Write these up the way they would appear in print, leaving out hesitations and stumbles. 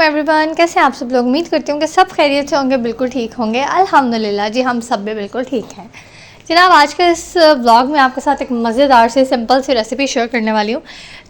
वालेकुम एवरीवन, कैसे हैं आप सब लोग। उम्मीद करती हूँ कि सब खैरियत से होंगे, बिल्कुल ठीक होंगे। अल्हम्दुलिल्लाह जी, हम सब भी बिल्कुल ठीक हैं। जनाब, आज के इस व्लॉग में आपके साथ एक मज़ेदार से सिंपल सी रेसिपी शेयर करने वाली हूँ।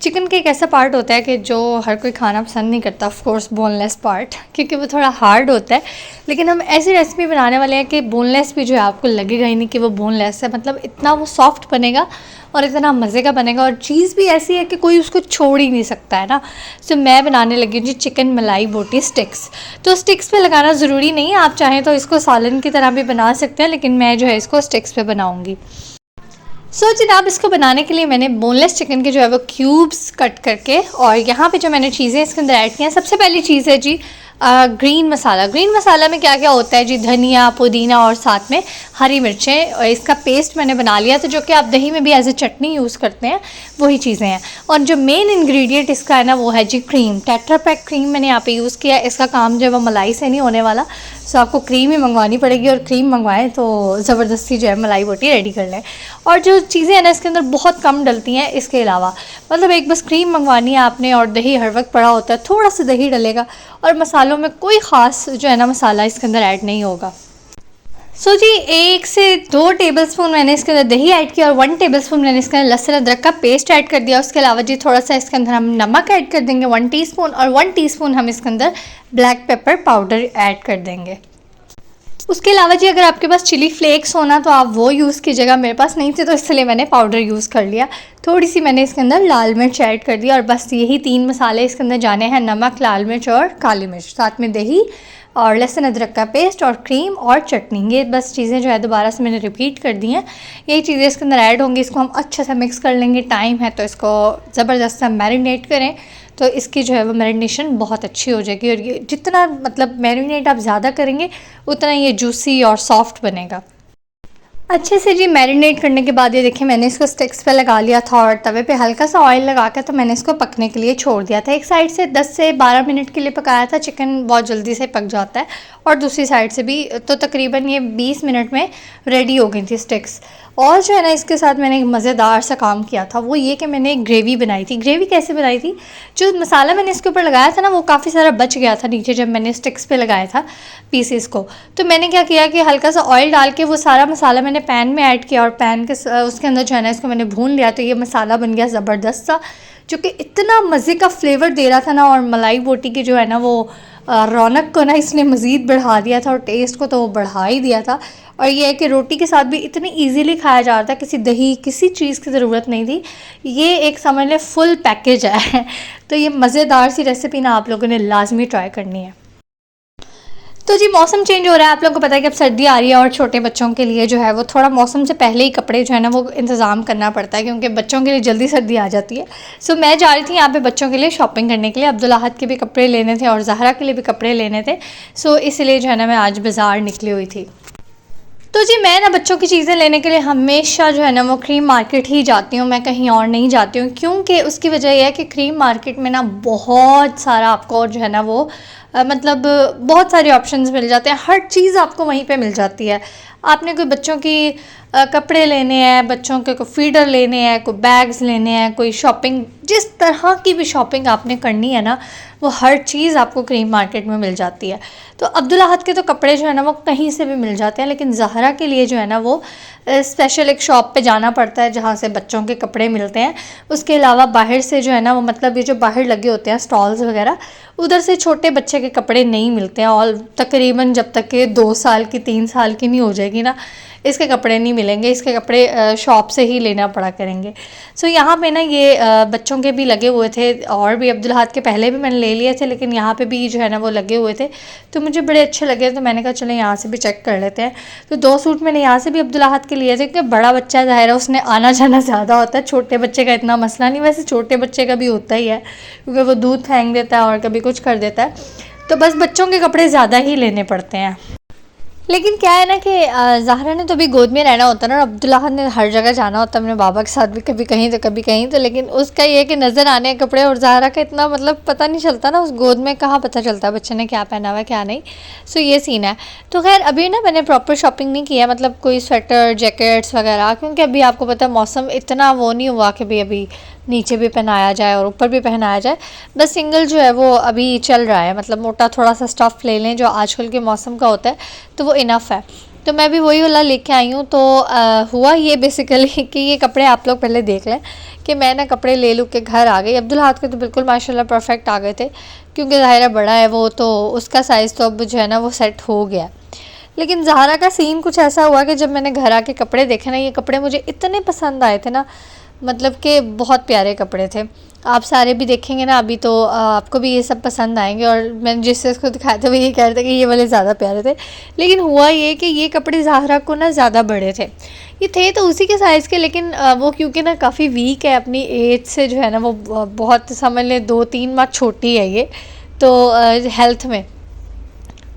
चिकन का एक ऐसा पार्ट होता है कि जो हर कोई खाना पसंद नहीं करता, ऑफ कोर्स बोनलेस पार्ट, क्योंकि वो थोड़ा हार्ड होता है। लेकिन हम ऐसी रेसिपी बनाने वाले हैं कि बोनलेस भी जो है आपको लगेगा ही नहीं कि वो बोनलेस है। मतलब इतना वो सॉफ्ट बनेगा और इतना मज़े का बनेगा, और चीज़ भी ऐसी है कि कोई उसको छोड़ ही नहीं सकता है ना। तो मैं बनाने लगी हूँ जी चिकन मलाई बोटी स्टिक्स। तो स्टिक्स पे लगाना ज़रूरी नहीं है, आप चाहें तो इसको सालन की तरह भी बना सकते हैं, लेकिन मैं जो है इसको स्टिक्स पे बनाऊँगी। जनाब, इसको बनाने के लिए मैंने बोनलेस चिकन के जो है वो क्यूब्स कट करके, और यहाँ पे जो मैंने चीज़ें इसके अंदर ऐड की हैं, सबसे पहली चीज़ है जी ग्रीन मसाला। ग्रीन मसाला में क्या क्या होता है जी, धनिया, पुदीना और साथ में हरी मिर्चें, और इसका पेस्ट मैंने बना लिया था, जो कि आप दही में भी एज ए चटनी यूज़ करते हैं, वही चीज़ें हैं। और जो मेन इंग्रेडिएंट इसका है ना, वो है जी क्रीम। टेट्रा पैक क्रीम मैंने यहाँ पे यूज़ किया। इसका काम जो है वो मलाई से नहीं होने वाला, सो आपको क्रीम ही मंगवानी पड़ेगी, और क्रीम मंगवाएं तो ज़बरदस्ती जो है मलाई बोटी रेडी कर लें। और जो चीज़ें हैं ना, इसके अंदर बहुत कम डलती हैं इसके अलावा। मतलब एक बस क्रीम मंगवानी है आपने, और दही हर वक्त पड़ा होता है, थोड़ा सा दही डलेगा, और मसालों में कोई ख़ास जो है ना मसाला इसके अंदर ऐड नहीं होगा। जी 1 से 2 टेबलस्पून मैंने इसके अंदर दही ऐड किया, और 1 टेबलस्पून मैंने इसके अंदर लहसुन अदरक का पेस्ट ऐड कर दिया। उसके अलावा जी थोड़ा सा इसके अंदर हम नमक ऐड कर देंगे 1 टीस्पून, और 1 टीस्पून हम इसके अंदर ब्लैक पेपर पाउडर ऐड कर देंगे। उसके अलावा जी अगर आपके पास चिली फ्लेक्स होना तो आप वो यूज़ कीजिएगा। मेरे पास नहीं थे तो इसलिए मैंने पाउडर यूज़ कर लिया। थोड़ी सी मैंने इसके अंदर लाल मिर्च ऐड कर दी, और बस यही 3 मसाले इसके अंदर जाने हैं, नमक, लाल मिर्च और काली मिर्च, साथ में दही और लहसुन अदरक का पेस्ट और क्रीम और चटनी। ये बस चीज़ें जो है दोबारा से मैंने रिपीट कर दी हैं। यही चीज़ें इसके अंदर ऐड होंगी। इसको हम अच्छे से मिक्स कर लेंगे। टाइम है तो इसको ज़बरदस्त सा मैरिनेट करें, तो इसकी जो है वो मैरिनेशन बहुत अच्छी हो जाएगी। और ये जितना मतलब मैरिनेट आप ज़्यादा करेंगे उतना ये जूसी और सॉफ्ट बनेगा। अच्छे से जी मैरिनेट करने के बाद ये देखिए मैंने इसको स्टिक्स पे लगा लिया था, और तवे पे हल्का सा ऑयल लगा कर तो मैंने इसको पकने के लिए छोड़ दिया था। एक साइड से 10 से 12 मिनट के लिए पकाया था। चिकन बहुत जल्दी से पक जाता है, और दूसरी साइड से भी, तो तकरीबन ये 20 मिनट में रेडी हो गई थी स्टिक्स। और जो है ना, इसके साथ मैंने एक मज़ेदार सा काम किया था, वो ये कि मैंने एक ग्रेवी बनाई थी। ग्रेवी कैसे बनाई थी, जो मसाला मैंने इसके ऊपर लगाया था ना, वो काफ़ी सारा बच गया था नीचे जब मैंने स्टिक्स पे लगाया था पीसेस को। तो मैंने क्या किया कि हल्का सा ऑयल डाल के वो सारा मसाला मैंने पैन में ऐड किया, और पैन के उसके अंदर जो है ना इसको मैंने भून लिया। तो ये मसाला बन गया ज़बरदस्त सा, जो कि इतना मज़े का फ्लेवर दे रहा था ना, और मलाई बोटी की जो है ना वो रौनक को ना इसने मज़ीद बढ़ा दिया था, और टेस्ट को तो वो बढ़ा ही दिया था। और ये है कि रोटी के साथ भी इतनी इजीली खाया जा रहा था, किसी दही किसी चीज़ की ज़रूरत नहीं थी। ये एक समझ लें फुल पैकेज है। तो ये मज़ेदार सी रेसिपी ना आप लोगों ने लाजमी ट्राई करनी है। तो जी मौसम चेंज हो रहा है, आप लोगों को पता है कि अब सर्दी आ रही है, और छोटे बच्चों के लिए जो है वो थोड़ा मौसम से पहले ही कपड़े जो है ना वो इंतज़ाम करना पड़ता है, क्योंकि बच्चों के लिए जल्दी सर्दी आ जाती है। मैं जा रही थी यहाँ पे बच्चों के लिए शॉपिंग करने के लिए। अब्दुल अहद के भी कपड़े लेने थे और ज़हरा के लिए भी कपड़े लेने थे। इसलिए जो है ना मैं आज बाज़ार निकली हुई थी। तो जी मैं ना बच्चों की चीज़ें लेने के लिए हमेशा जो है ना वो क्रीम मार्केट ही जाती हूँ, मैं कहीं और नहीं जाती हूँ। क्योंकि उसकी वजह यह है कि क्रीम मार्केट में ना बहुत सारा आपको जो है ना वो मतलब बहुत सारे ऑप्शंस मिल जाते हैं। हर चीज़ आपको वहीं पे मिल जाती है। आपने कोई बच्चों की कपड़े लेने हैं, बच्चों के कोई फीडर लेने हैं, कोई बैग्स लेने हैं, कोई शॉपिंग, जिस तरह की भी शॉपिंग आपने करनी है ना, वो हर चीज़ आपको क्रीम मार्केट में मिल जाती है। तो अब्दुल अहद के तो कपड़े जो है ना वो कहीं से भी मिल जाते हैं, लेकिन ज़हरा के लिए जो है ना वो स्पेशल एक शॉप पे जाना पड़ता है जहाँ से बच्चों के कपड़े मिलते हैं। उसके अलावा बाहर से जो है ना वो मतलब ये जो बाहर लगे होते हैं स्टॉल्स वगैरह, उधर से छोटे बच्चे के कपड़े नहीं मिलते हैं। और तकरीबन जब तक कि 2 साल की 3 साल की नहीं हो जाएगी ना, इसके कपड़े नहीं मिलेंगे। इसके कपड़े शॉप से ही लेना पड़ा करेंगे। यहाँ पे ना ये बच्चों के भी लगे हुए थे, और भी अब्दुल अहद के पहले भी मैंने ले लिए थे, लेकिन यहाँ पे भी जो है ना वो लगे हुए थे, तो मुझे बड़े अच्छे लगे। तो मैंने कहा चलो यहाँ से भी चेक कर लेते हैं। तो 2 सूट मैंने यहाँ से भी अब्दुल अहद के लिए थे, क्योंकि बड़ा बच्चा ज़ाहिर है उसने आना जाना ज़्यादा होता है, छोटे बच्चे का इतना मसला नहीं। वैसे छोटे बच्चे का भी होता ही है, क्योंकि वो दूध फेंक देता है और कभी कुछ कर देता है। तो बस बच्चों के कपड़े ज़्यादा ही लेने पड़ते हैं। लेकिन क्या है ना कि ज़हरा ने तो अभी गोद में रहना होता है ना, और अब्दुल अहद ने हर जगह जाना होता है अपने बाबा के साथ भी, कभी कहीं तो कभी कहीं तो। लेकिन उसका ये है कि नज़र आने हैं कपड़े, और ज़हरा का इतना मतलब पता नहीं चलता ना, उस गोद में कहाँ पता चलता है बच्चे ने क्या पहना हुआ है क्या नहीं। ये सीन है। तो खैर अभी ना मैंने प्रॉपर शॉपिंग नहीं किया, मतलब कोई स्वेटर जैकेट्स वगैरह, क्योंकि अभी आपको पता है मौसम इतना वो नहीं हुआ कि भाई अभी नीचे भी पहनाया जाए और ऊपर भी पहनाया जाए। बस सिंगल जो है वो अभी चल रहा है, मतलब मोटा थोड़ा सा स्टफ़ ले लें जो आजकल के मौसम का होता है, तो वो इनफ है। तो मैं भी वही वाला लेके आई हूँ। तो हुआ ये बेसिकली कि ये कपड़े आप लोग पहले देख लें कि मैं ना कपड़े ले लूँ के घर आ गई। अब्दुल्लाहद के तो बिल्कुल माशाल्लाह परफेक्ट आ गए थे, क्योंकि ज़ाहिर है बड़ा है वो, तो उसका साइज़ तो अब जो है ना वो सेट हो गया। लेकिन ज़हरा का सीन कुछ ऐसा हुआ कि जब मैंने घर आके कपड़े देखे ना, ये कपड़े मुझे इतने पसंद आए थे ना, मतलब कि बहुत प्यारे कपड़े थे। आप सारे भी देखेंगे ना अभी, तो आपको भी ये सब पसंद आएंगे। और मैंने जिससे इसको दिखाया था वो ये कह रहे थे कि ये वाले ज़्यादा प्यारे थे। लेकिन हुआ ये कि ये कपड़े ज़हरा को ना ज़्यादा बड़े थे। ये थे तो उसी के साइज़ के, लेकिन वो क्योंकि ना काफ़ी वीक है अपनी एज से, जो है ना वो बहुत समझ लें 2-3 माह छोटी है ये, तो हेल्थ में,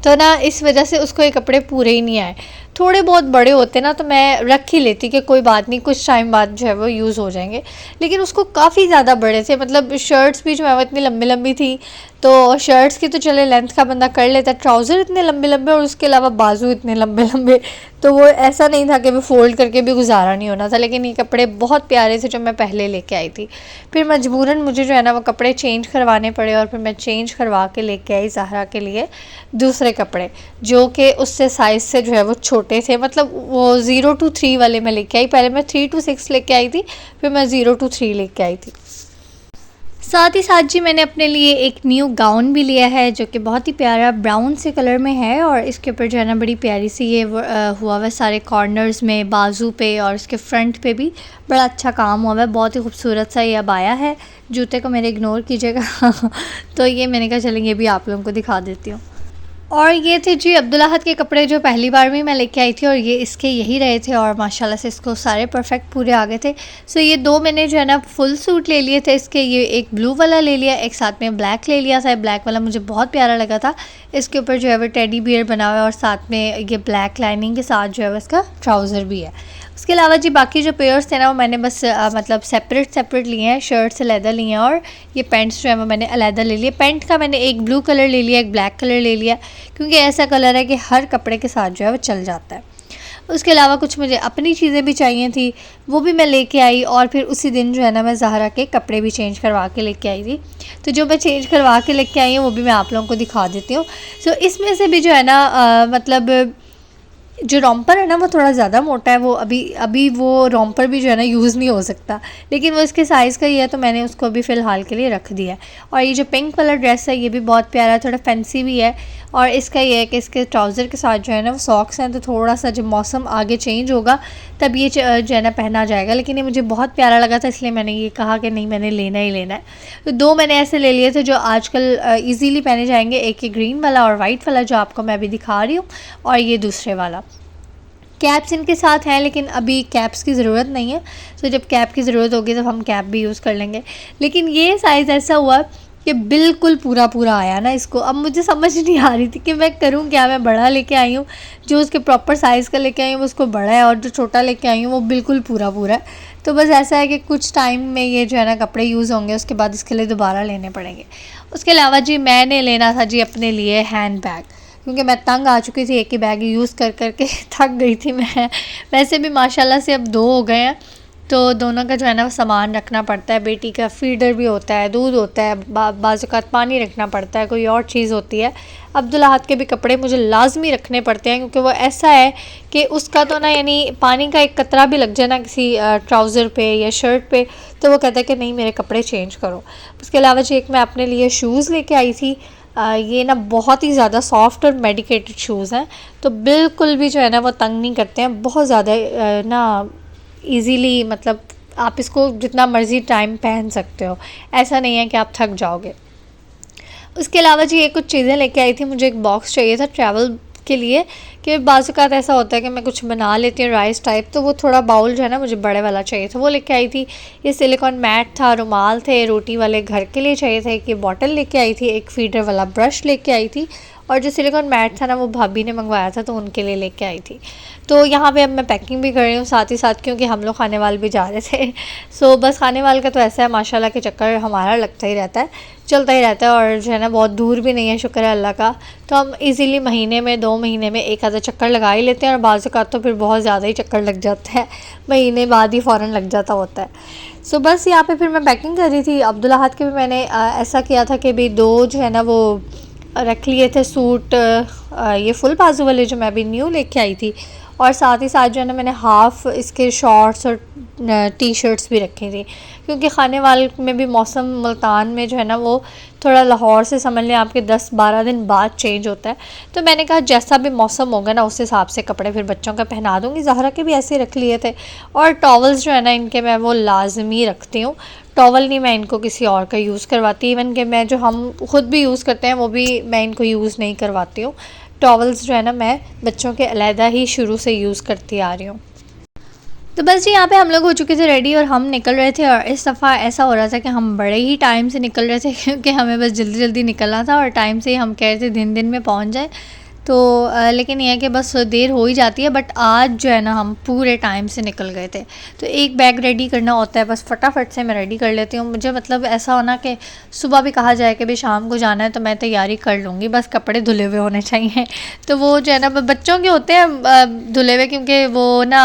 तो ना इस वजह से उसको ये कपड़े पूरे ही नहीं आए। थोड़े बहुत बड़े होते ना तो मैं रख ही लेती कि कोई बात नहीं, कुछ टाइम बाद जो है वो यूज़ हो जाएंगे। लेकिन उसको काफ़ी ज़्यादा बड़े थे, मतलब शर्ट्स भी जो है वो इतनी लंबी लंबी थी, तो शर्ट्स की तो चले लेंथ का बंदा कर लेता, ट्राउज़र इतने लंबे लंबे और उसके अलावा बाजू इतने लंबे लंबे, तो वो ऐसा नहीं था कि वो फ़ोल्ड करके भी गुजारा नहीं होना था। लेकिन ये कपड़े बहुत प्यारे थे जो मैं पहले लेके आई थी। फिर मजबूरन मुझे जो है ना वो कपड़े चेंज करवाने पड़े, और फिर मैं चेंज करवा के लेके आई ज़हरा के लिए दूसरे कपड़े, जो कि उससे साइज़ से जो है वो छोटे थे। मतलब वो 0 to 3 वाले मैं लेके आई। पहले मैं 3 to 6 लेके आई थी, फिर मैं 0 to 3 लेके आई थी। साथ ही साथ जी मैंने अपने लिए एक न्यू गाउन भी लिया है, जो कि बहुत ही प्यारा ब्राउन से कलर में है, और इसके ऊपर जो है ना बड़ी प्यारी सी ये हुआ हुआ सारे कॉर्नर्स में, बाजू पे और इसके फ्रंट पे भी बड़ा अच्छा काम हुआ है। बहुत ही खूबसूरत सा ये अबाया है। जूते को मेरे इग्नोर कीजिएगा तो ये मैंने कहा चलेंगे ये भी आप लोगों को दिखा देती हूँ। और ये थे जी अब्दुल्लाहद के कपड़े जो पहली बार में मैं लेके आई थी, और ये इसके यही रहे थे, और माशाल्लाह से इसको सारे परफेक्ट पूरे आ गए थे। सो ये दो मैंने जो है ना फुल सूट ले लिए थे इसके। ये एक ब्लू वाला ले लिया, एक साथ में ब्लैक ले लिया था। ब्लैक वाला मुझे बहुत प्यारा लगा था। इसके ऊपर जो है वो टेडी बियर बना हुआ है, और साथ में ये ब्लैक लाइनिंग के साथ जो है वो इसका ट्राउज़र भी है। उसके अलावा जी बाकी जो पेयर्स थे ना वो मैंने बस मतलब सेपरेट लिए हैं, शर्ट से अलहदा लिए हैं, और ये पैंट्स जो है वो मैंने अलहदा ले लिए। पैंट का मैंने एक ब्लू कलर ले लिया, एक ब्लैक कलर ले लिया, क्योंकि ऐसा कलर है कि हर कपड़े के साथ जो है वो चल जाता है। उसके अलावा कुछ मुझे अपनी चीज़ें भी चाहिए थी, वो भी मैं लेके आई, और फिर उसी दिन जो है ना मैं ज़हरा के कपड़े भी चेंज करवा के लेके आई थी। तो जो मैं चेंज करवा के लेके आई हूँ वो भी मैं आप लोगों को दिखा देती हूँ। सो इसमें से भी जो है ना मतलब जो रॉम्पर है ना वो थोड़ा ज़्यादा मोटा है। वो अभी वो रॉम्पर भी जो है ना यूज़ नहीं हो सकता, लेकिन वो इसके साइज़ का ही है, तो मैंने उसको अभी फ़िलहाल के लिए रख दिया है। और ये जो पिंक वाला ड्रेस है ये भी बहुत प्यारा है, थोड़ा फैंसी भी है। और इसका ये है कि इसके ट्राउज़र के साथ जो है ना वो सॉक्स हैं, तो थोड़ा सा जब मौसम आगे चेंज होगा तब ये जो है ना पहना जाएगा। लेकिन ये मुझे बहुत प्यारा लगा था, इसलिए मैंने ये कहा कि नहीं मैंने लेना ही लेना है। तो दो मैंने ऐसे ले लिए थे जो आजकल ईज़िली पहने जाएंगे, एक ये ग्रीन वाला और वाइट वाला जो आपको मैं अभी दिखा रही हूँ, और ये दूसरे वाला। कैप्स इनके साथ हैं, लेकिन अभी कैप्स की ज़रूरत नहीं है। तो जब कैप की ज़रूरत होगी तब हम कैप भी यूज़ कर लेंगे। लेकिन ये साइज़ ऐसा हुआ कि बिल्कुल पूरा आया ना इसको। अब मुझे समझ नहीं आ रही थी कि मैं करूं क्या। मैं बड़ा लेके आई हूँ, जो उसके प्रॉपर साइज़ का लेके आई हूँ उसको बड़ा है, और जो छोटा लेके आई हूँ वो बिल्कुल पूरा है। तो बस ऐसा है कि कुछ टाइम में ये जो है ना कपड़े यूज़ होंगे, उसके बाद इसके लिए दोबारा लेने पड़ेंगे। उसके अलावा जी मैंने लेना था जी अपने लिए हैंड बैग, क्योंकि मैं तंग आ चुकी थी, एक ही बैग यूज़ कर के थक गई थी मैं। वैसे भी माशाल्लाह से अब 2 हो गए हैं, तो दोनों का जो है ना वो सामान रखना पड़ता है। बेटी का फीडर भी होता है, दूध होता है, बाज़-औक़ात पानी रखना पड़ता है, कोई और चीज़ होती है। अब्दुल्लाहद के भी कपड़े मुझे लाजमी रखने पड़ते हैं, क्योंकि वो ऐसा है कि उसका तो ना यानी पानी का एक कतरा भी लग जाए ना किसी ट्राउज़र पे या शर्ट पे, तो वो कहता है कि नहीं मेरे कपड़े चेंज करो। उसके अलावा जी एक मैं अपने लिए शूज़ लेके आई थी। ये ना बहुत ही ज़्यादा सॉफ्ट और मेडिकेटेड शूज़ हैं, तो बिल्कुल भी जो है ना वो तंग नहीं करते हैं। बहुत ज़्यादा ना इजीली, मतलब आप इसको जितना मर्ज़ी टाइम पहन सकते हो, ऐसा नहीं है कि आप थक जाओगे। उसके अलावा जी ये कुछ चीज़ें लेके आई थी। मुझे एक बॉक्स चाहिए था ट्रैवल के लिए, कि बाज़-औक़ात ऐसा होता है कि मैं कुछ बना लेती हूँ राइस टाइप, तो वो थोड़ा बाउल जो है ना मुझे बड़े वाला चाहिए था, वो लेके आई थी। ये सिलिकॉन मैट था, रुमाल थे, रोटी वाले घर के लिए चाहिए था, एक ये बॉटल लेके आई थी, एक फीडर वाला ब्रश लेके आई थी, और जो सिलिकॉन मैट था ना वो भाभी ने मंगवाया था तो उनके लिए लेके आई थी। तो यहाँ पे अब मैं पैकिंग भी कर रही हूँ साथ ही साथ, क्योंकि हम लोग खाने वाल भी जा रहे थे। सो बस खाने वाल का तो ऐसा है माशाल्लाह के चक्कर हमारा लगता ही रहता है, चलता ही रहता है, और जो है ना बहुत दूर भी नहीं है, शुक्र है अल्लाह का। तो हम इजीली महीने में 2 महीने में एक आधा चक्कर लगा ही लेते हैं, और बाज़ औक़ात तो फिर बहुत ज़्यादा ही चक्कर लग जाता है, महीने बाद ही फ़ौरन लग जाता होता है। सो बस यहाँ पे फिर मैं पैकिंग कर रही थी। अब्दुल्ला हाथ के भी मैंने ऐसा किया था कि भी 2 जो है ना वो रख लिए थे सूट, ये फुल बाजू वाले जो मैं अभी न्यू लेके आई थी, और साथ ही साथ जो है ना मैंने हाफ़ इसके शॉर्ट्स और टी शर्ट्स भी रखी थी, क्योंकि खाने वाल में भी मौसम मुल्तान में जो है ना वो थोड़ा लाहौर से समझ लें आपके 10-12 दिन बाद चेंज होता है। तो मैंने कहा जैसा भी मौसम होगा ना उस हिसाब से कपड़े फिर बच्चों का पहना दूँगी। ज़हरा के भी ऐसे रख लिए थे, और टॉवल्स जो है ना इनके मैं वो लाजमी रखती हूँ। टॉवल नहीं मैं इनको किसी और का यूज़ करवाती, इवन कि मैं जो हम खुद भी यूज़ करते हैं वो भी मैं इनको यूज़ नहीं करवाती हूँ। टॉवल्स जो है ना मैं बच्चों के अलहदा ही शुरू से यूज़ करती आ रही हूँ। तो बस जी यहाँ पे हम लोग हो चुके थे रेडी और हम निकल रहे थे, और इस दफ़ा ऐसा हो रहा था कि हम बड़े ही टाइम से निकल रहे थे क्योंकि हमें बस जल्दी जल्दी निकलना था, और टाइम से ही हम कह रहे थे दिन में पहुँच जाए। तो लेकिन यह है कि बस देर हो ही जाती है, बट आज जो है ना हम पूरे टाइम से निकल गए थे। तो एक बैग रेडी करना होता है, बस फटाफट से मैं रेडी कर लेती हूँ। मुझे मतलब ऐसा होना कि सुबह भी कहा जाए कि भाई शाम को जाना है तो मैं तैयारी कर लूँगी, बस कपड़े धुले हुए होने चाहिए। तो वो जो है ना बच्चों के होते हैं धुले हुए, क्योंकि वो ना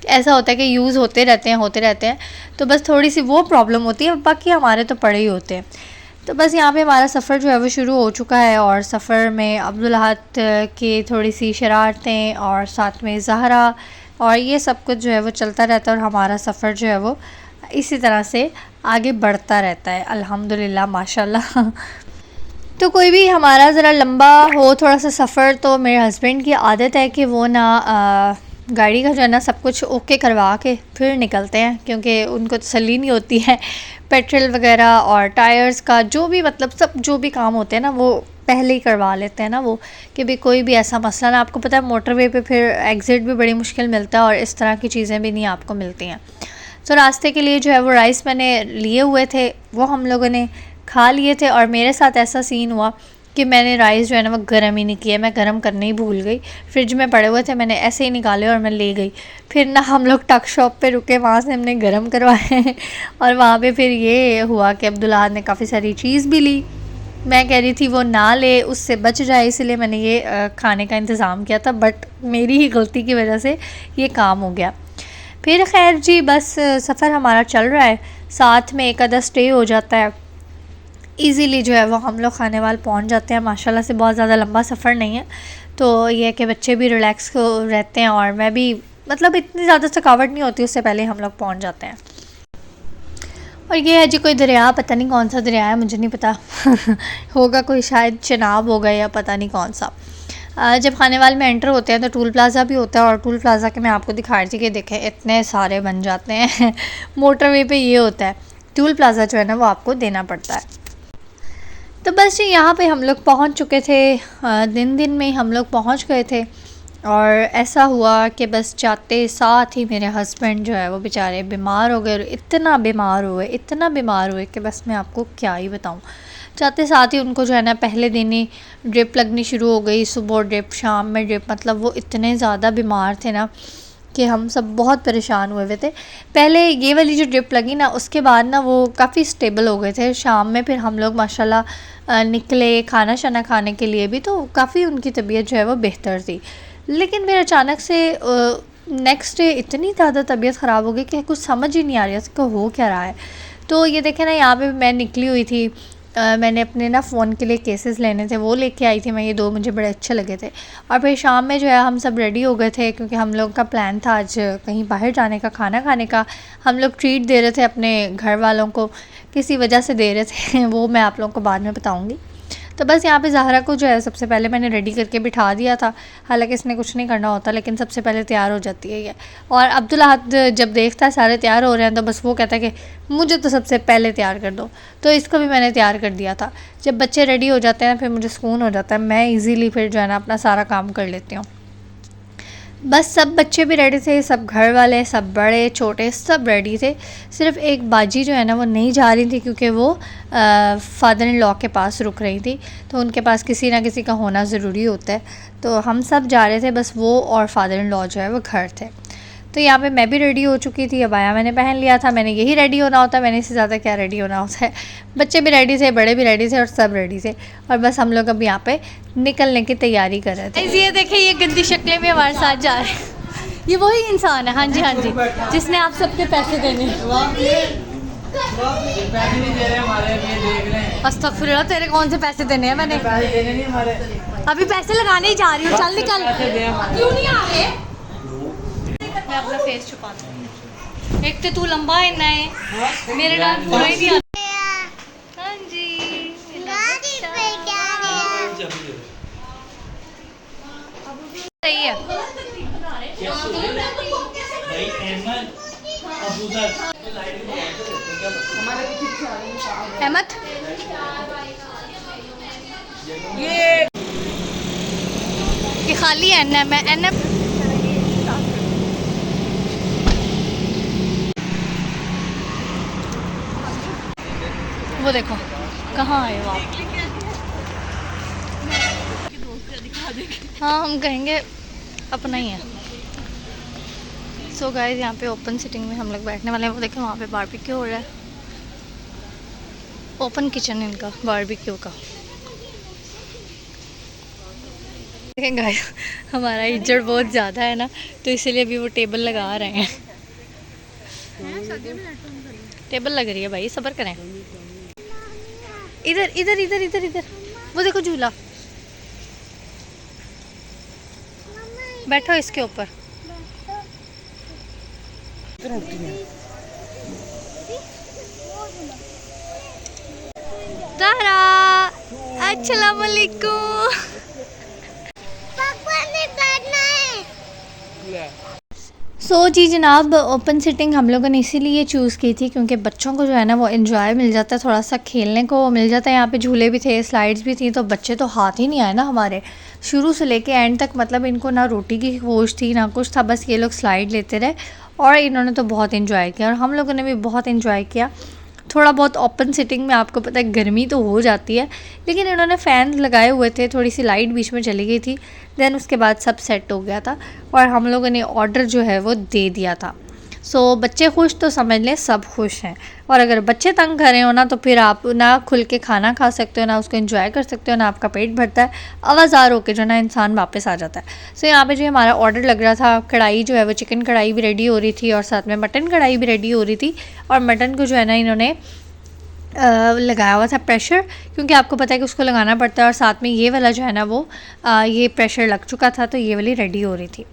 ऐसा होता है कि यूज़ होते रहते हैं, तो बस थोड़ी सी वो प्रॉब्लम होती है, बाकी हमारे तो पड़े ही होते हैं। तो बस यहाँ पे हमारा सफ़र जो है वो शुरू हो चुका है, और सफ़र में अब्दुल अहद की थोड़ी सी शरारतें और साथ में ज़हरा और ये सब कुछ जो है वो चलता रहता है, और हमारा सफ़र जो है वो इसी तरह से आगे बढ़ता रहता है अल्हम्दुलिल्लाह माशाल्लाह। तो कोई भी हमारा ज़रा लंबा हो थोड़ा सा सफ़र, तो मेरे हस्बैंड की आदत है कि वो ना गाड़ी का जो है ना सब कुछ ओके करवा के फिर निकलते हैं, क्योंकि उनको तसल्ली नहीं होती है पेट्रोल वगैरह और टायर्स का, जो भी मतलब सब जो भी काम होते हैं ना वो पहले ही करवा लेते हैं ना वो, कि भाई कोई भी ऐसा मसला ना, आपको पता है मोटरवे पे फिर एग्ज़िट भी बड़ी मुश्किल मिलता है, और इस तरह की चीज़ें भी नहीं आपको मिलती हैं। तो रास्ते के लिए जो है वो राइस मैंने लिए हुए थे, वो हम लोगों ने खा लिए थे, और मेरे साथ ऐसा सीन हुआ कि मैंने राइस जो है ना वो गर्म ही नहीं किया, मैं गर्म करने ही भूल गई। फ्रिज में पड़े हुए थे, मैंने ऐसे ही निकाले और मैं ले गई। फिर ना हम लोग टक शॉप पे रुके, वहाँ से हमने गर्म करवाए और वहाँ पे फिर ये हुआ कि अब्दुल्ला ने काफ़ी सारी चीज़ भी ली। मैं कह रही थी वो ना ले, उससे बच जाए, इसलिए मैंने ये खाने का इंतज़ाम किया था, बट मेरी ही गलती की वजह से ये काम हो गया। फिर खैर जी बस सफ़र हमारा चल रहा है, साथ में एक आधा स्टे हो जाता है, इजीली जो है वो हम लोग खाने वाल पहुंच जाते हैं। माशाल्लाह से बहुत ज़्यादा लंबा सफ़र नहीं है, तो ये है कि बच्चे भी रिलैक्स रहते हैं, और मैं भी मतलब इतनी ज़्यादा थकावट नहीं होती, उससे पहले हम लोग पहुंच जाते हैं। और ये है जी कोई दरिया, पता नहीं कौन सा दरिया है, मुझे नहीं पता होगा कोई, शायद चनाब होगा या पता नहीं कौन सा। जब खाने वाल में एंटर होते हैं तो टूल प्लाज़ा भी होता है, और टूल प्लाज़ा के मैं आपको दिखा रही थी कि देखें इतने सारे बन जाते हैं मोटरवे पे ये होता है, टूल प्लाज़ा जो है ना वो आपको देना पड़ता है। तो बस जी यहाँ पे हम लोग पहुँच चुके थे, दिन में हम लोग पहुँच गए थे, और ऐसा हुआ कि बस जाते साथ ही मेरे हस्बैंड जो है वो बेचारे बीमार हो गए, इतना बीमार हुए कि बस मैं आपको क्या ही बताऊँ। जाते साथ ही उनको जो है ना पहले दिन ही ड्रिप लगनी शुरू हो गई, सुबह ड्रिप शाम में ड्रिप, मतलब वो इतने ज़्यादा बीमार थे ना कि हम सब बहुत परेशान हुए थे। पहले ये वाली जो ड्रिप लगी ना उसके बाद ना वो काफ़ी स्टेबल हो गए थे। शाम में फिर हम लोग माशाल्लाह निकले खाना शाना खाने के लिए भी, तो काफ़ी उनकी तबीयत जो है वो बेहतर थी। लेकिन फिर अचानक से नेक्स्ट डे इतनी ज़्यादा तबीयत ख़राब हो गई कि कुछ समझ ही नहीं आ रहा इसको हो क्या रहा है। तो ये देखें ना यहाँ पे मैं निकली हुई थी, मैंने अपने ना फ़ोन के लिए केसेस लेने थे, वो लेके आई थी मैं, ये 2 मुझे बड़े अच्छे लगे थे। और फिर शाम में जो है हम सब रेडी हो गए थे, क्योंकि हम लोग का प्लान था आज कहीं बाहर जाने का, खाना खाने का। हम लोग ट्रीट दे रहे थे अपने घर वालों को, किसी वजह से दे रहे थे वो मैं आप लोगों को बाद में बताऊँगी। तो बस यहाँ पे ज़हरा को जो है सबसे पहले मैंने रेडी करके बिठा दिया था, हालांकि इसने कुछ नहीं करना होता, लेकिन सबसे पहले तैयार हो जाती है ये। और अब्दुल्ला जब देखता है सारे तैयार हो रहे हैं तो बस वो कहता है कि मुझे तो सबसे पहले तैयार कर दो, तो इसको भी मैंने तैयार कर दिया था। जब बच्चे रेडी हो जाते हैं फिर मुझे सुकून हो जाता है, मैं ईज़िली फिर जो है ना अपना सारा काम कर लेती हूँ। बस सब बच्चे भी रेडी थे, सब घर वाले, सब बड़े छोटे सब रेडी थे। सिर्फ एक बाजी जो है ना वो नहीं जा रही थी क्योंकि वो फादर इन लॉ के पास रुक रही थी, तो उनके पास किसी ना किसी का होना ज़रूरी होता है। तो हम सब जा रहे थे, बस वो और फादर इन लॉ जो है वो घर थे। तो यहाँ पे मैं भी रेडी हो चुकी थी, अबाया मैंने पहन लिया था। मैंने यही रेडी होना होता है, मैंने इससे ज़्यादा क्या रेडी होना होता है। बच्चे भी रेडी थे, बड़े भी रेडी थे और सब रेडी थे, और बस हम लोग अब यहाँ पे निकलने की तैयारी कर रहे थे। ये देखिए ये गंदी शक्लें भी हमारे साथ जा रहे हैं। ये वही इंसान है, हाँ जी हाँ जी, जिसने आप सबके पैसे देने। अस्तगफुरुल्लाह, तेरे कौन से पैसे देने हैं मैंने? अभी पैसे लगाने ही जा रही हूँ, चल निकल। क्यों नहीं आ रहे? मैं अपना फेस छुपाती हूँ। एक तो तू लंबा है ना है, मेरे नाम पूरा ही नहीं आता। हाँ जी सही है। अहमद ये खाली है ना, मैं एन वो देखो कहाँ आए वो आप। हाँ हम कहेंगे अपना ही है। सो गाइस यहाँ पे ओपन सिटिंग में हम लोग बैठने वाले हैं। वो देखो वहाँ पे बारबेक्यू हो रहा है, ओपन किचन इनका बारबेक्यू का। देखें गाइस हमारा इज्जत बहुत ज़्यादा है ना, तो इसीलिए भी वो टेबल लगा रहे हैं। टेबल लग रही है भाई, सब्र करें। इधर इधर इधर इधर इधर वो देखो झूला, बैठो इसके ऊपर। तारा अस्सलाम वालेकुम। सो जी जनाब, ओपन सिटिंग हम लोगों ने इसीलिए चूज़ की थी क्योंकि बच्चों को जो है ना वो एंजॉय मिल जाता है, थोड़ा सा खेलने को मिल जाता है। यहाँ पे झूले भी थे, स्लाइड्स भी थी, तो बच्चे तो हाथ ही नहीं आए ना हमारे शुरू से लेके एंड तक। मतलब इनको ना रोटी की होश थी ना कुछ था, बस ये लोग स्लाइड लेते रहे और इन्होंने तो बहुत इन्जॉय किया और हम लोगों ने भी बहुत इन्जॉय किया। थोड़ा बहुत ओपन सिटिंग में आपको पता है गर्मी तो हो जाती है, लेकिन इन्होंने फ़ैन लगाए हुए थे, थोड़ी सी लाइट बीच में चली गई थी। देन उसके बाद सब सेट हो गया था और हम लोगों ने ऑर्डर जो है वो दे दिया था। सो बच्चे खुश तो समझ लें सब खुश हैं, और अगर बच्चे तंग कर रहे हो ना तो फिर आप ना खुल के खाना खा सकते हो, ना उसको एंजॉय कर सकते हो, ना आपका पेट भरता है। आवाज़ार होके जो ना इंसान वापस आ जाता है। सो यहाँ पे जो हमारा ऑर्डर लग रहा था, कढ़ाई जो है वो चिकन कढ़ाई भी रेडी हो रही थी और साथ में मटन कढ़ाई भी रेडी हो रही थी। और मटन को जो है ना इन्होंने लगाया हुआ था प्रेशर, क्योंकि आपको पता है कि उसको लगाना पड़ता है। और साथ में ये वाला जो है ना वो ये प्रेशर लग चुका था, तो ये वाली रेडी हो रही थी।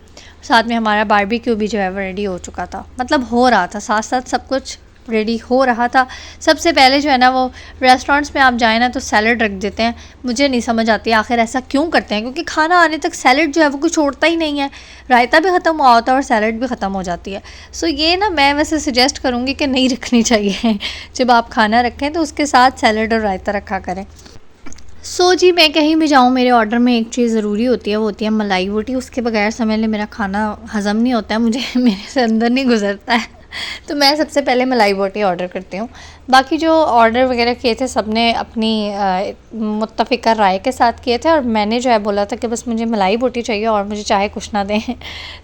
साथ में हमारा बारबेक्यू भी जो है वो रेडी हो चुका था, मतलब हो रहा था, साथ साथ सब कुछ रेडी हो रहा था। सबसे पहले जो है ना वो रेस्टोरेंट्स में आप जाए ना तो सैलड रख देते हैं। मुझे नहीं समझ आती आखिर ऐसा क्यों करते हैं, क्योंकि खाना आने तक सैलड जो है वो कुछ छोड़ता ही नहीं है। रायता भी ख़त्म हुआ होता है और सैलड भी ख़त्म हो जाती है। सो ये ना मैं वैसे सजेस्ट करूँगी कि नहीं रखनी चाहिए। जब आप खाना रखें तो उसके साथ सैलड और रायता रखा करें। सो जी मैं कहीं भी जाऊँ मेरे ऑर्डर में एक चीज़ ज़रूरी होती है, वो होती है मलाई बोटी। उसके बगैर समझ लें मेरा खाना हज़म नहीं होता है, मुझे मेरे से अंदर नहीं गुजरता है। तो मैं सबसे पहले मलाई बोटी ऑर्डर करती हूँ। बाकी जो ऑर्डर वगैरह किए थे सब ने अपनी मुत्तफ़िका राय के साथ किए थे, और मैंने जो है बोला था कि बस मुझे मलाई बोटी चाहिए और मुझे चाहे कुछ ना दें।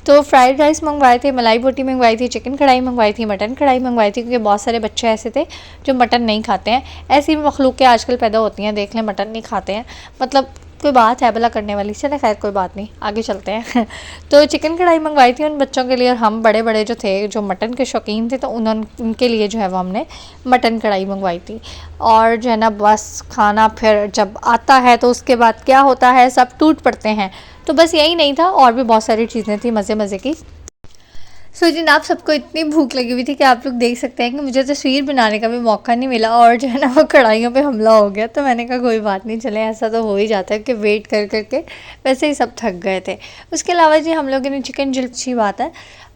तो फ्राइड राइस मंगवाए थे, मलाई बोटी मंगवाई थी, चिकन कढ़ाई मंगवाई थी, मटन कढ़ाई मंगवाई थी, क्योंकि बहुत सारे बच्चे ऐसे थे जो मटन नहीं खाते हैं। ऐसी भी मखलूक़ें आजकल पैदा होती हैं, देख लें मटन नहीं खाते हैं, मतलब कोई बात है भला करने वाली। चले खैर कोई बात नहीं, आगे चलते हैं। तो चिकन कढ़ाई मंगवाई थी उन बच्चों के लिए, और हम बड़े बड़े जो थे जो मटन के शौकीन थे तो उनके लिए जो है वो हमने मटन कढ़ाई मंगवाई थी। और जो है ना बस खाना फिर जब आता है तो उसके बाद क्या होता है, सब टूट पड़ते हैं। तो बस यही नहीं था, और भी बहुत सारी चीज़ें थी मज़े मज़े की। सो जनाब सबको इतनी भूख लगी हुई थी कि आप लोग देख सकते हैं कि मुझे तस्वीर बनाने का भी मौका नहीं मिला, और जो है ना वो कढ़ाइयों पे हमला हो गया। तो मैंने कहा कोई बात नहीं, चले ऐसा तो हो ही जाता है कि वेट कर करके वैसे ही सब थक गए थे। उसके अलावा जी हम लोगों ने चिकन, जो अच्छी बात है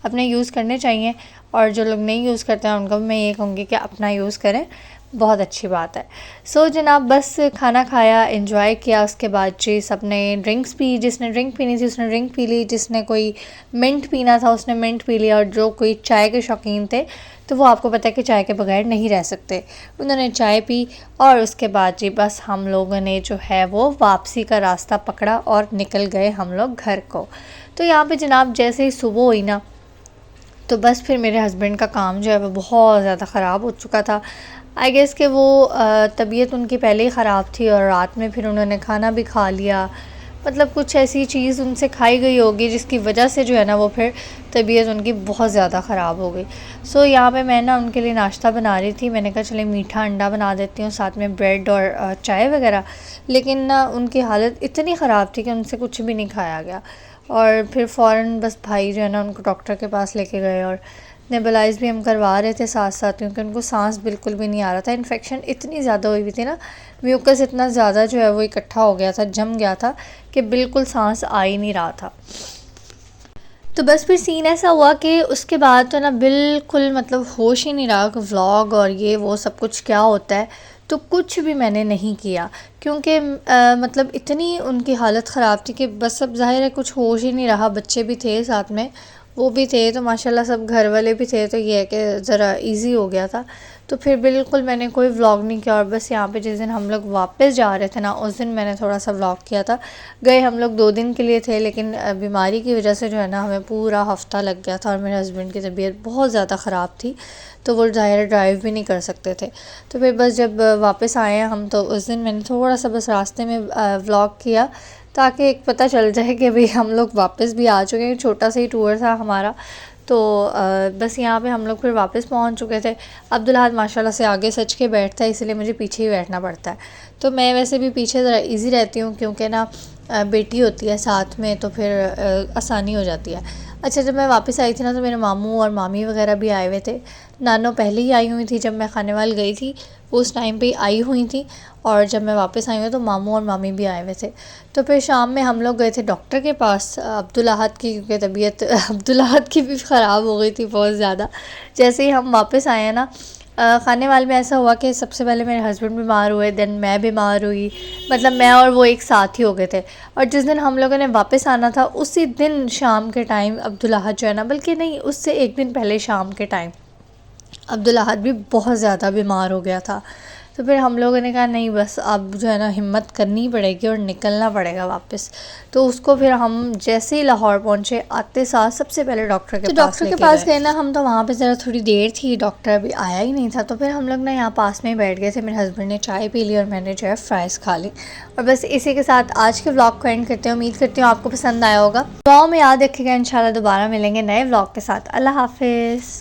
अपने यूज़ करने चाहिए, और जो लोग नहीं यूज़ करते हैं उनको भी मैं ये कहूँगी कि अपना यूज़ करें। बहुत अच्छी बात है। सो जनाब बस खाना खाया, एंजॉय किया, उसके बाद जी सबने ड्रिंक्स पी, जिसने ड्रिंक पीनी थी उसने ड्रिंक पी ली, जिसने कोई मिंट पीना था उसने मिंट पी लिया, और जो कोई चाय के शौकीन थे तो वो आपको पता है कि चाय के बगैर नहीं रह सकते, उन्होंने चाय पी। और उसके बाद जी बस हम लोगों ने जो है वो वापसी का रास्ता पकड़ा और निकल गए हम लोग घर को। तो यहाँ पे जनाब जैसे ही सुबह हुई ना, तो बस फिर मेरे हस्बैंड का काम जो है वो बहुत ज़्यादा ख़राब हो चुका था। आई गेस कि वो तबीयत उनकी पहले ही ख़राब थी और रात में फिर उन्होंने खाना भी खा लिया, मतलब कुछ ऐसी चीज़ उनसे खाई गई होगी जिसकी वजह से जो है ना वो फिर तबीयत उनकी बहुत ज़्यादा ख़राब हो गई। सो यहाँ पे मैं ना उनके लिए नाश्ता बना रही थी, मैंने कहा चले मीठा अंडा बना देती हूँ साथ में ब्रेड और चाय वगैरह, लेकिन ना उनकी हालत इतनी ख़राब थी कि उनसे कुछ भी नहीं खाया गया। और फिर फ़ौरन बस भाई जो है ना उनको डॉक्टर के पास लेके गए, और नेबुलाइज भी हम करवा रहे थे साथ साथ, क्योंकि उनको सांस बिल्कुल भी नहीं आ रहा था। इन्फेक्शन इतनी ज़्यादा हुई हुई थी ना, म्यूकस इतना ज़्यादा जो है वो इकट्ठा हो गया था, जम गया था कि बिल्कुल सांस आ ही नहीं रहा था। तो बस फिर सीन ऐसा हुआ कि उसके बाद तो ना बिल्कुल मतलब होश ही नहीं रहा कि व्लॉग और ये वो सब कुछ क्या होता है, तो कुछ भी मैंने नहीं किया, क्योंकि मतलब इतनी उनकी हालत ख़राब थी कि बस अब ज़ाहिर है कुछ होश ही नहीं रहा। बच्चे भी थे साथ में, वो भी थे, तो माशाल्लाह सब घर वाले भी थे, तो ये है कि ज़रा इजी हो गया था। तो फिर बिल्कुल मैंने कोई व्लॉग नहीं किया, और बस यहाँ पे जिस दिन हम लोग वापस जा रहे थे ना उस दिन मैंने थोड़ा सा व्लॉग किया था। गए हम लोग 2 दिन के लिए थे, लेकिन बीमारी की वजह से जो है ना हमें पूरा हफ़्ता लग गया था, और मेरे हस्बैंड की तबीयत बहुत ज़्यादा ख़राब थी, तो वो ज़ाहिर ड्राइव भी नहीं कर सकते थे। तो फिर बस जब वापस आए हैं हम, तो उस दिन मैंने थोड़ा सा बस रास्ते में व्लॉग किया, ताकि एक पता चल जाए कि भाई हम लोग वापस भी आ चुके हैं। छोटा सा ही टूर था हमारा, तो बस यहाँ पे हम लोग फिर वापस पहुँच चुके थे। अब्दुल माशाल्लाह से आगे सच के बैठता है, इसलिए मुझे पीछे ही बैठना पड़ता है। तो मैं वैसे भी पीछे ज़रा इजी रहती हूँ, क्योंकि ना बेटी होती है साथ में, तो फिर आसानी हो जाती है। अच्छा, जब मैं वापस आई थी ना तो मेरे मामू और मामी वगैरह भी आए हुए थे। नानो पहले ही आई हुई थी, जब मैं खानेवाल गई थी उस टाइम पे ही आई हुई थी, और जब मैं वापस आई हूँ तो मामू और मामी भी आए हुए थे। तो फिर शाम में हम लोग गए थे डॉक्टर के पास अब्दुल अहद की, क्योंकि तबीयत अब्दुल अहद की भी ख़राब हो गई थी बहुत ज़्यादा। जैसे ही हम वापस आए हैं ना, खानेवाल में ऐसा हुआ कि सबसे पहले मेरे हस्बैंड बीमार हुए, देन मैं बीमार हुई, मतलब मैं और वो एक साथ ही हो गए थे। और जिस दिन हम लोगों ने वापस आना था उसी दिन शाम के टाइम अब्दुल अहद जो है ना, बल्कि नहीं उससे एक दिन पहले शाम के टाइम अब्दुल अहद भी बहुत ज़्यादा बीमार हो गया था। तो फिर हम लोगों ने कहा नहीं, बस अब जो है ना हिम्मत करनी पड़ेगी और निकलना पड़ेगा वापस। तो उसको फिर हम जैसे ही लाहौर पहुँचे, आते साथ सबसे पहले डॉक्टर के पास गए ना हम, तो वहाँ पे ज़रा थोड़ी देर थी, डॉक्टर अभी आया ही नहीं था। तो फिर हम लोग ना यहाँ पास में ही बैठ गए थे, मेरे हस्बैंड ने चाय पी ली और मैंने जो है फ्राइज़ खा ली। और बस इसी के साथ आज के व्लॉग को एंड करते हैं। उम्मीद करती हूँ आपको पसंद आया होगा। दुआओं में याद रखिएगा, इंशाल्लाह दोबारा मिलेंगे नए व्लॉग के साथ। अल्लाह हाफिज़।